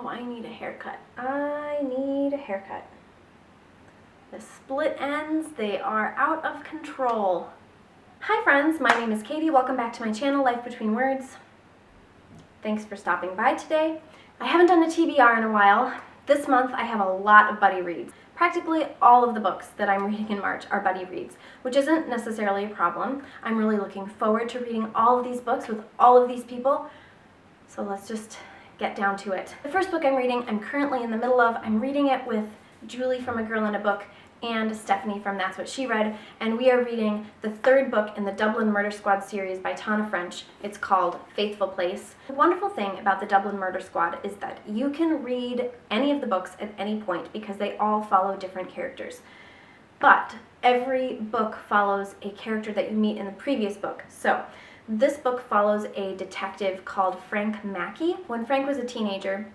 Oh, I need a haircut. I need a haircut. The split ends, they are out of control. Hi friends, my name is Katie. Welcome back to my channel, Life Between Words. Thanks for stopping by today. I haven't done a TBR in a while. This month I have a lot of buddy reads. Practically all of the books that I'm reading in March are buddy reads, which isn't necessarily a problem. I'm really looking forward to reading all of these books with all of these people. So let's just get down to it. The first book I'm reading, I'm currently in the middle of. I'm reading it with Julie from A Girl in a Book and Stephanie from That's What She Read, and we are reading the third book in the Dublin Murder Squad series by Tana French. It's called Faithful Place. The wonderful thing about the Dublin Murder Squad is that you can read any of the books at any point because they all follow different characters. But every book follows a character that you meet in the previous book. So this book follows a detective called Frank Mackey. When Frank was a teenager,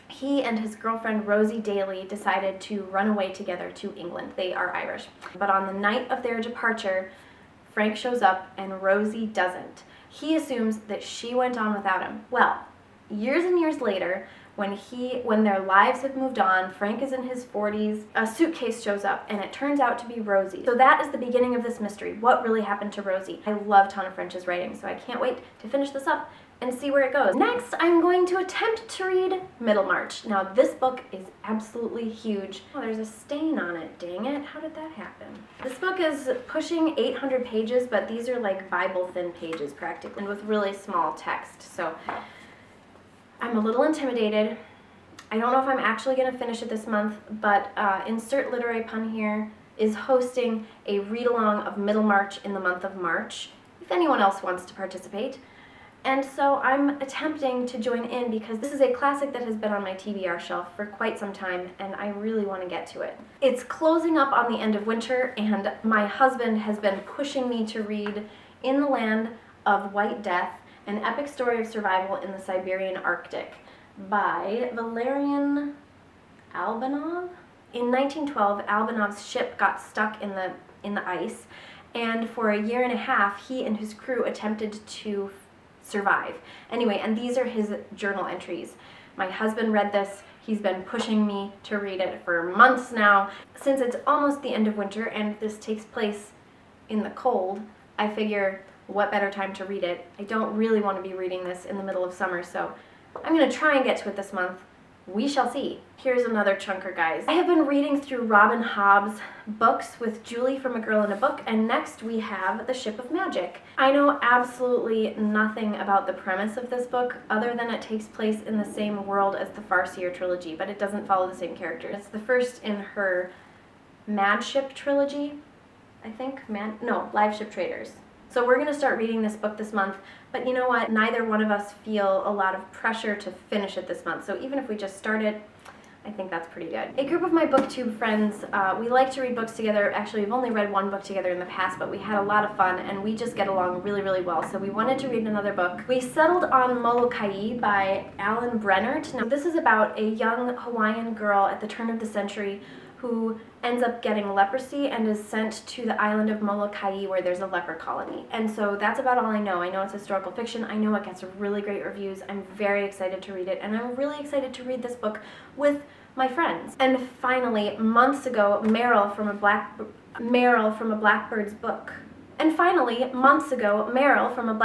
he and his girlfriend Rosie Daly decided to run away together to England. They are Irish. But on the night of their departure, Frank shows up and Rosie doesn't. He assumes that she went on without him. Well, years and years later, when their lives have moved on, Frank is in his 40s, a suitcase shows up and it turns out to be Rosie. So that is the beginning of this mystery. What really happened to Rosie? I love Tana French's writing, so I can't wait to finish this up and see where it goes. Next, I'm going to attempt to read Middlemarch. Now, this book is absolutely huge. Oh, there's a stain on it. Dang it. How did that happen? This book is pushing 800 pages, but these are like Bible-thin pages practically, and with really small text. So I'm a little intimidated. I don't know if I'm actually going to finish it this month, but insert literary pun here is hosting a read-along of Middlemarch in the month of March, if anyone else wants to participate. And so I'm attempting to join in because this is a classic that has been on my TBR shelf for quite some time, and I really want to get to it. It's closing up on the end of winter, and my husband has been pushing me to read In the Land of White Death, An Epic Story of Survival in the Siberian Arctic by Valerian Albanov. In 1912, Albanov's ship got stuck in the ice, and for a year and a half, he and his crew attempted to survive. Anyway, and these are his journal entries. My husband read this. He's been pushing me to read it for months now. Since it's almost the end of winter and this takes place in the cold, I figure what better time to read it. I don't really want to be reading this in the middle of summer, so I'm going to try and get to it this month. We shall see. Here's another chunker, guys. I have been reading through Robin Hobb's books with Julie from A Girl in a Book, and next we have The Ship of Magic. I know absolutely nothing about the premise of this book other than it takes place in the same world as the Farseer trilogy, but it doesn't follow the same characters. It's the first in her Mad Ship trilogy, I think. Live Ship Traders. So we're going to start reading this book this month, but you know what? Neither one of us feel a lot of pressure to finish it this month, so even if we just start it, I think that's pretty good. A group of my booktube friends, we like to read books together. Actually, we've only read one book together in the past, but we had a lot of fun, and we just get along really, really well, so we wanted to read another book. We settled on Molokai by Alan Brennert. Now, this is about a young Hawaiian girl at the turn of the century who ends up getting leprosy and is sent to the island of Molokai where there's a leper colony. And so that's about all I know. I know it's historical fiction. I know it gets really great reviews. I'm very excited to read it, and I'm really excited to read this book with my friends. And finally, months ago, Meryl from a Blackbird's book. And finally, months ago, Meryl from a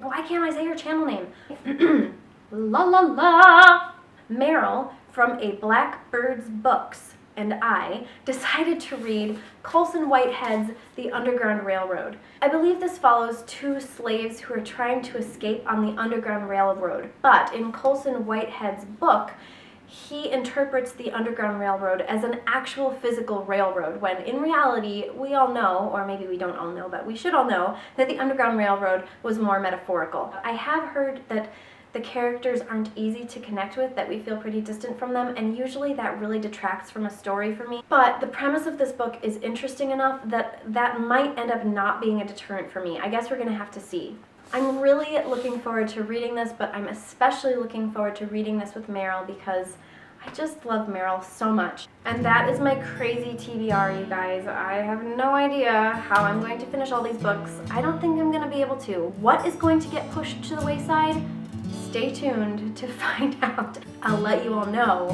why can't I say her channel name? La la la! Meryl from a Blackbird's Books and I decided to read Colson Whitehead's The Underground Railroad. I believe this follows two slaves who are trying to escape on the Underground Railroad, but in Colson Whitehead's book, he interprets the Underground Railroad as an actual physical railroad, when in reality, we all know, or maybe we don't all know, but we should all know, that the Underground Railroad was more metaphorical. I have heard that the characters aren't easy to connect with, that we feel pretty distant from them, and usually that really detracts from a story for me. But the premise of this book is interesting enough that that might end up not being a deterrent for me. I guess we're gonna have to see. I'm really looking forward to reading this, but I'm especially looking forward to reading this with Meryl because I just love Meryl so much. And that is my crazy TBR, you guys. I have no idea how I'm going to finish all these books. I don't think I'm gonna be able to. What is going to get pushed to the wayside? stay tuned to find out. I'll let you all know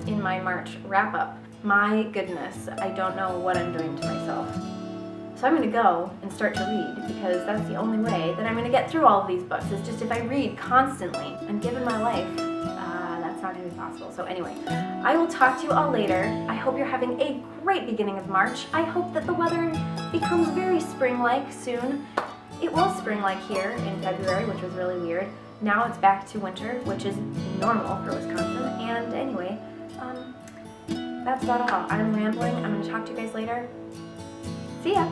in my March wrap-up. My goodness, I don't know what I'm doing to myself. So I'm going to go and start to read, because that's the only way that I'm going to get through all of these books. It's just if I read constantly and given my life, that's not going to be possible. So anyway, I will talk to you all later. I hope you're having a great beginning of March. I hope that the weather becomes very spring-like soon. It was spring-like here in February, which was really weird. Now it's back to winter, which is normal for Wisconsin. And anyway, that's about all. I'm rambling. I'm going to talk to you guys later. See ya!